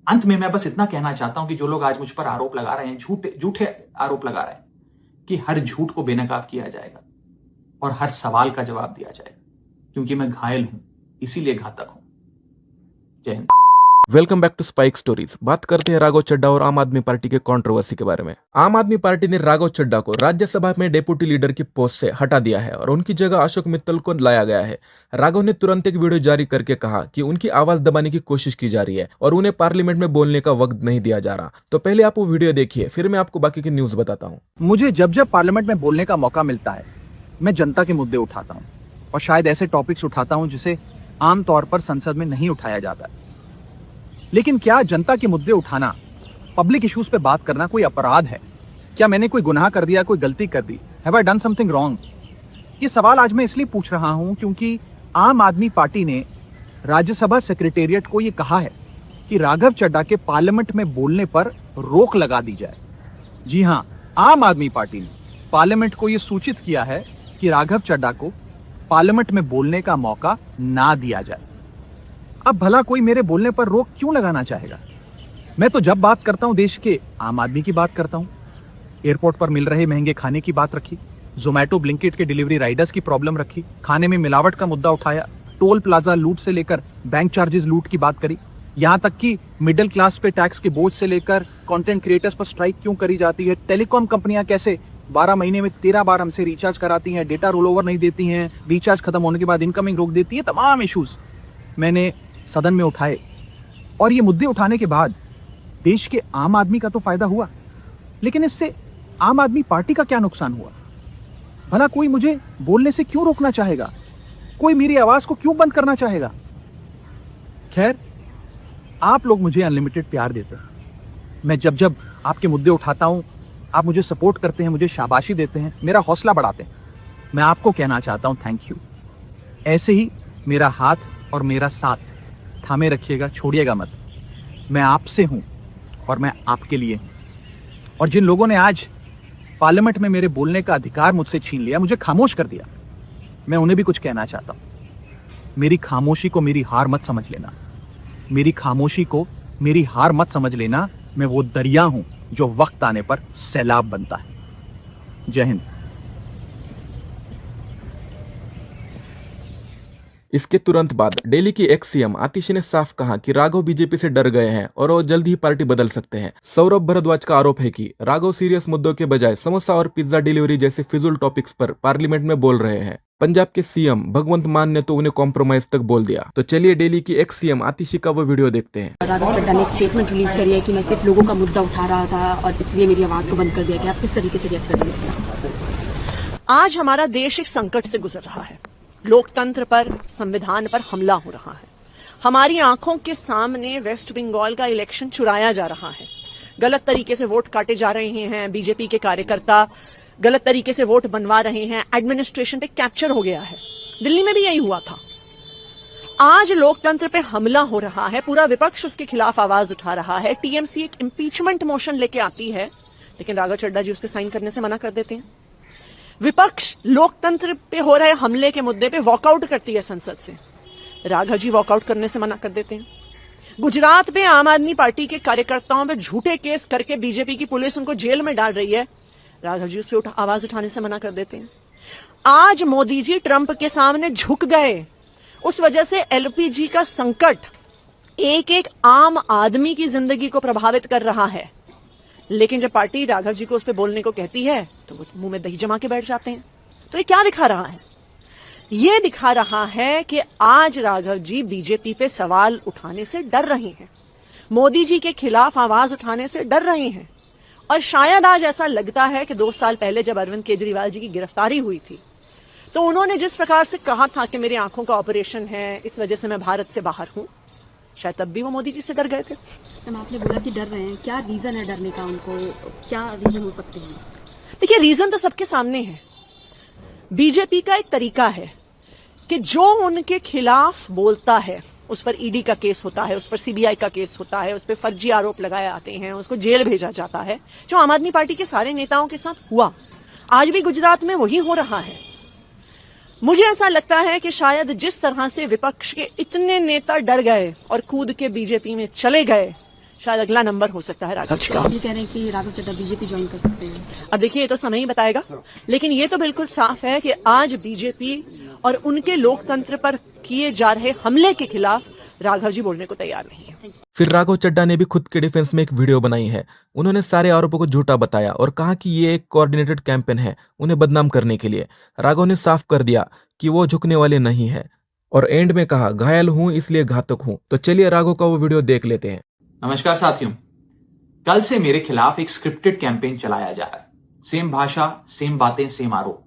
अंत में मैं बस इतना कहना चाहता हूं कि जो लोग आज मुझ पर आरोप लगा रहे हैं, झूठे आरोप लगा रहे हैं, कि हर झूठ को बेनकाब किया जाएगा और हर सवाल का जवाब दिया जाएगा, क्योंकि मैं घायल हूं, इसीलिए घातक हूं। जय Hind. Welcome back to spike stories. बात करते हैं राघव चड्ढा और आम आदमी पार्टी के कंट्रोवर्सी के बारे में। आम आदमी पार्टी ने राघव चड्ढा को राज्यसभा में डेप्यूटी लीडर की पोस्ट से हटा दिया है और उनकी जगह अशोक मित्तल को लाया गया है। राघव ने तुरंत एक वीडियो जारी करके कहा कि उनकी आवाज दबाने की कोशिश की जा रही है और उन्हें पार्लियामेंट में बोलने का वक्त नहीं दिया जा रहा। तो पहले आप वो वीडियो देखिए, फिर मैं आपको बाकी की न्यूज बताता हूँ। मुझे जब जब पार्लियामेंट में बोलने का मौका मिलता है, मैं जनता के मुद्दे उठाता हूँ और शायद ऐसे टॉपिक्स उठाता हूँ जिसे आमतौर पर संसद में नहीं उठाया जाता है। लेकिन क्या जनता के मुद्दे उठाना, पब्लिक इश्यूज पे बात करना कोई अपराध है? क्या मैंने कोई गुनाह कर दिया, कोई गलती कर दी? Have I done something wrong? ये सवाल आज मैं इसलिए पूछ रहा हूं क्योंकि आम आदमी पार्टी ने राज्यसभा सेक्रेटेरिएट को ये कहा है कि राघव चड्ढा के पार्लियामेंट में बोलने पर रोक लगा दी जाए। जी हां, आम आदमी पार्टी ने पार्लियामेंट को यह सूचित किया है कि राघव चड्ढा को पार्लियामेंट में बोलने का मौका ना दिया जाए। अब भला कोई मेरे बोलने पर रोक क्यों लगाना चाहेगा? मैं तो जब बात करता हूं देश के आम आदमी की बात करता हूं। एयरपोर्ट पर मिल रहे महंगे खाने की बात रखी, जोमैटो ब्लिंकिट के डिलीवरी राइडर्स की प्रॉब्लम रखी, खाने में मिलावट का मुद्दा उठाया, टोल प्लाजा लूट से लेकर बैंक चार्जेस लूट की बात करी, यहां तक कि मिडिल क्लास पे टैक्स के बोझ से लेकर कंटेंट क्रिएटर्स पर स्ट्राइक क्यों करी जाती है, टेलीकॉम कंपनियां कैसे 12 महीने में 13 बार हमसे रिचार्ज कराती हैं, डेटा रोल ओवर नहीं देती हैं, रिचार्ज खत्म होने के बाद इनकमिंग रोक देती है, तमाम इश्यूज मैंने सदन में उठाए। और ये मुद्दे उठाने के बाद देश के आम आदमी का तो फायदा हुआ, लेकिन इससे आम आदमी पार्टी का क्या नुकसान हुआ? भला कोई मुझे बोलने से क्यों रोकना चाहेगा? कोई मेरी आवाज को क्यों बंद करना चाहेगा? खैर, आप लोग मुझे अनलिमिटेड प्यार देते हैं। मैं जब जब आपके मुद्दे उठाता हूं, आप मुझे सपोर्ट करते हैं, मुझे शाबाशी देते हैं, मेरा हौसला बढ़ाते हैं। मैं आपको कहना चाहता हूं थैंक यू। ऐसे ही मेरा हाथ और मेरा साथ थामे रखिएगा, छोड़िएगा मत। मैं आपसे हूं और मैं आपके लिए हूं। और जिन लोगों ने आज पार्लियामेंट में मेरे बोलने का अधिकार मुझसे छीन लिया, मुझे खामोश कर दिया, मैं उन्हें भी कुछ कहना चाहता हूं। मेरी खामोशी को मेरी हार मत समझ लेना। मेरी खामोशी को मेरी हार मत समझ लेना। मैं वो दरिया हूं जो वक्त आने पर सैलाब बनता है। जय हिंद। इसके तुरंत बाद दिल्ली की एक्स सीएम आतिशी ने साफ कहा कि राघव बीजेपी से डर गए हैं और वो जल्द ही पार्टी बदल सकते हैं। सौरभ भारद्वाज का आरोप है कि राघव सीरियस मुद्दों के बजाय समोसा और पिज्जा डिलीवरी जैसे फिजूल टॉपिक्स पर पार्लियामेंट में बोल रहे हैं। पंजाब के सीएम भगवंत मान ने तो उन्हें कॉम्प्रोमाइज तक बोल दिया। तो चलिए दिल्ली की एक्स सीएम आतिशी का वो वीडियो देखते हैं। राघव चड्ढा ने एक स्टेटमेंट रिलीज करी है कि मैं सिर्फ लोगों का मुद्दा उठा रहा था और इसलिए मेरी आवाज को बंद कर दिया गया। आप किस तरीके से रिएक्ट कर रहे हैं? आज हमारा देश एक संकट से गुजर रहा है। लोकतंत्र पर, संविधान पर हमला हो रहा है। हमारी आंखों के सामने वेस्ट बंगाल का इलेक्शन चुराया जा रहा है। गलत तरीके से वोट काटे जा रहे हैं। बीजेपी के कार्यकर्ता गलत तरीके से वोट बनवा रहे हैं। एडमिनिस्ट्रेशन पे कैप्चर हो गया है। दिल्ली में भी यही हुआ था। आज लोकतंत्र पे हमला हो रहा है। पूरा विपक्ष उसके खिलाफ आवाज उठा रहा है। टीएमसी एक इंपीचमेंट मोशन लेके आती है, लेकिन राघव चड्ढा जी उस पर साइन करने से मना कर देते हैं। विपक्ष लोकतंत्र पे हो रहे हमले के मुद्दे पे वॉकआउट करती है संसद से, राघव जी वॉकआउट करने से मना कर देते हैं। गुजरात में आम आदमी पार्टी के कार्यकर्ताओं पे झूठे केस करके बीजेपी की पुलिस उनको जेल में डाल रही है, राघव जी उस पर आवाज उठाने से मना कर देते हैं। आज मोदी जी ट्रंप के सामने झुक गए, उस वजह से एलपीजी का संकट एक एक आम आदमी की जिंदगी को प्रभावित कर रहा है। लेकिन जब पार्टी राघव जी को उस पर बोलने को कहती है तो वो मुंह में दही जमा के बैठ जाते हैं। तो ये क्या दिखा रहा है? ये दिखा रहा है कि आज राघव जी बीजेपी पे सवाल उठाने से डर रहे हैं, मोदी जी के खिलाफ आवाज उठाने से डर रहे हैं। और शायद आज ऐसा लगता है कि 2 साल पहले जब अरविंद केजरीवाल जी की गिरफ्तारी हुई थी तो उन्होंने जिस प्रकार से कहा था कि मेरी आंखों का ऑपरेशन है, इस वजह से मैं भारत से बाहर हूं, शायद तब भी वो मोदी जी से डर गए थे। आपने बोला कि डर रहे हैं, क्या रीजन है डरने का? उनको क्या रीजन हो सकते हैं? देखिए, रीजन तो सबके सामने है। बीजेपी का एक तरीका है कि जो उनके खिलाफ बोलता है उस पर ईडी का केस होता है, उस पर सीबीआई का केस होता है, उस पर फर्जी आरोप लगाए आते हैं, उसको जेल भेजा जाता है, जो आम आदमी पार्टी के सारे नेताओं के साथ हुआ। आज भी गुजरात में वही हो रहा है। मुझे ऐसा लगता है कि शायद जिस तरह से विपक्ष के इतने नेता डर गए और कूद के बीजेपी में चले गए, शायद अगला नंबर हो सकता है राघव जी का। आप ये कह रहे हैं कि राघव चड्ढा बीजेपी ज्वाइन कर सकते हैं। अब देखिए, ये तो समय ही बताएगा, लेकिन ये तो बिल्कुल साफ है कि आज बीजेपी और उनके लोकतंत्र पर किए जा रहे हमले के खिलाफ राघव जी बोलने को तैयार नहीं है। फिर राघव चड्ढा ने भी खुद के डिफेंस में एक वीडियो बनाई है। उन्होंने सारे आरोपों को झूठा बताया और कहा कि ये एक कोऑर्डिनेटेड कैंपेन है उन्हें बदनाम करने के लिए। राघव ने साफ कर दिया कि वो झुकने वाले नहीं है और एंड में कहा, घायल हूं इसलिए घातक हूं। तो चलिए राघव का वो वीडियो देख लेते हैं। नमस्कार साथियों, कल से मेरे खिलाफ एक स्क्रिप्टेड कैंपेन चलाया जा रहा है। सेम भाषा, सेम बातें, सेम आरोप।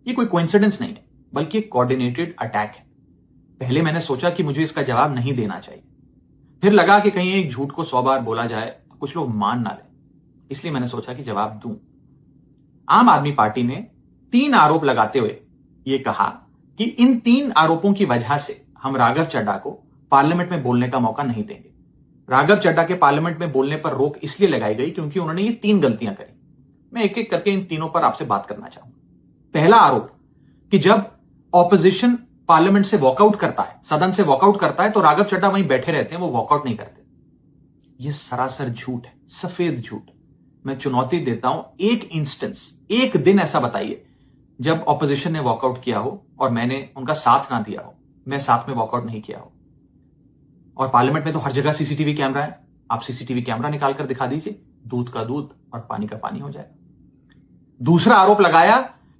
ये कोई कोइंसिडेंस नहीं है, बल्कि एक कोऑर्डिनेटेड अटैक है। पहले मैंने सोचा कि मुझे इसका जवाब नहीं देना चाहिए, फिर लगा कि कहीं एक झूठ को 100 बार बोला जाए तो कुछ लोग मान ना लें, इसलिए मैंने सोचा कि जवाब दूं। आम आदमी पार्टी ने 3 आरोप लगाते हुए यह कहा कि इन 3 आरोपों की वजह से हम राघव चड्ढा को पार्लियामेंट में बोलने का मौका नहीं देंगे। राघव चड्ढा के पार्लियामेंट में बोलने पर रोक इसलिए लगाई गई क्योंकि उन्होंने ये 3 गलतियां करी। मैं एक एक करके इन तीनों पर आपसे बात करना चाहूंगा। पहला आरोप कि जब ऑपोजिशन पार्लियामेंट से वॉकआउट करता है, सदन से वॉकआउट करता है, तो राघव चड्ढा वहीं बैठे रहते हैं, वो वॉकआउट नहीं करते। यह सरासर झूठ है, सफेद झूठ। मैं चुनौती देता हूं, एक इंस्टेंस, एक दिन ऐसा बताइए जब ऑपोजिशन ने वॉकआउट किया हो और मैंने उनका साथ ना दिया हो, मैं साथ में वॉकआउट नहीं किया हो। और पार्लियामेंट में तो हर जगह सीसीटीवी कैमरा है, आप सीसीटीवी कैमरा निकाल कर दिखा दीजिए, दूध का दूध और पानी का पानी हो जाएगा। दूसरा आरोप लगाया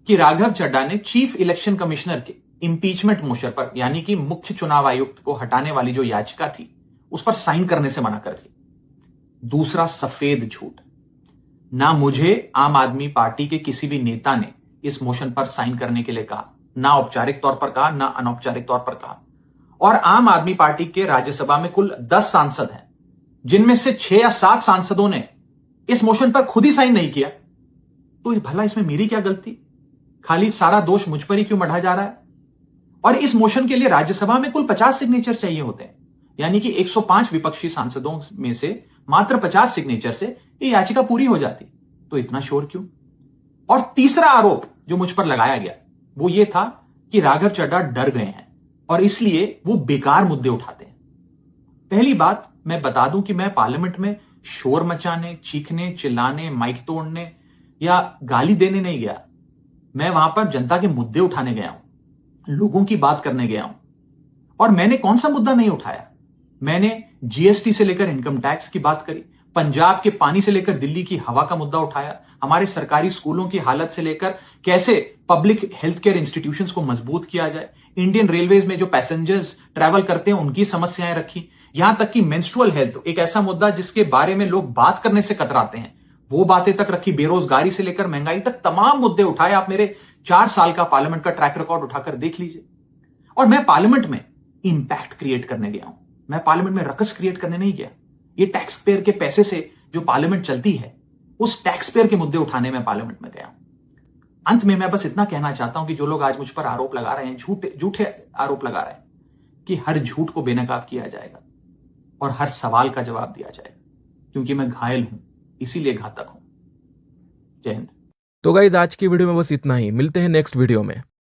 कि राघव चड्ढा ने चीफ इलेक्शन कमिश्नर के इंपीचमेंट मोशन पर, यानी कि मुख्य चुनाव आयुक्त को हटाने वाली जो याचिका थी, उस पर साइन करने से मना कर दिया। दूसरा सफेद झूठ। ना मुझे आम आदमी पार्टी के किसी भी नेता ने इस मोशन पर साइन करने के लिए कहा, ना औपचारिक तौर पर कहा, ना अनौपचारिक तौर पर कहा। और आम आदमी पार्टी के राज्यसभा में कुल 10 सांसद हैं, जिनमें से 6 या 7 सांसदों ने इस मोशन पर खुद ही साइन नहीं किया। तो भला इसमें मेरी क्या गलती? खाली सारा दोष मुझ पर ही क्यों मढ़ा जा रहा है? और इस मोशन के लिए राज्यसभा में कुल 50 सिग्नेचर चाहिए होते हैं, यानी कि 105 विपक्षी सांसदों में से मात्र 50 सिग्नेचर से ये याचिका पूरी हो जाती। तो इतना शोर क्यों? और तीसरा आरोप जो मुझ पर लगाया गया वो ये था कि राघव चड्ढा डर गए हैं और इसलिए वो बेकार मुद्दे उठाते हैं। पहली बात मैं बता दूं कि मैं पार्लियामेंट में शोर मचाने, चीखने, चिल्लाने, माइक तोड़ने या गाली देने नहीं गया। मैं वहां पर जनता के मुद्दे उठाने गया हूं, लोगों की बात करने गया हूं। और मैंने कौन सा मुद्दा नहीं उठाया? मैंने जीएसटी से लेकर इनकम टैक्स की बात करी, पंजाब के पानी से लेकर दिल्ली की हवा का मुद्दा उठाया, हमारे सरकारी स्कूलों की हालत से लेकर कैसे पब्लिक हेल्थ केयर इंस्टीट्यूशंस को मजबूत किया जाए, इंडियन रेलवेज में जो पैसेंजर्स ट्रैवल करते हैं उनकी समस्याएं रखी, यहां तक कि मेंस्ट्रुअल हेल्थ, एक ऐसा मुद्दा जिसके बारे में लोग बात करने से कतराते हैं, वो बातें तक रखी। बेरोजगारी से लेकर महंगाई तक तमाम मुद्दे उठाए। आप मेरे 4 साल का पार्लियामेंट का ट्रैक रिकॉर्ड उठाकर देख लीजिए। और मैं पार्लियामेंट में इंपैक्ट क्रिएट करने गया हूं, मैं पार्लियामेंट में रकस क्रिएट करने नहीं गया। ये टैक्स पेयर के पैसे से जो पार्लियामेंट चलती है, उस टैक्स पेयर के मुद्दे उठाने में पार्लियामेंट में गया हूं। अंत में मैं बस इतना कहना चाहता हूं कि जो लोग आज मुझ पर आरोप लगा रहे हैं, झूठे आरोप लगा रहे हैं कि हर झूठ को बेनकाब किया जाएगा और हर सवाल का जवाब दिया जाएगा, क्योंकि मैं घायल हूं इसीलिए घातक हूं। जय हिंद। तो गाइस आज की वीडियो में बस इतना ही, मिलते हैं नेक्स्ट वीडियो में।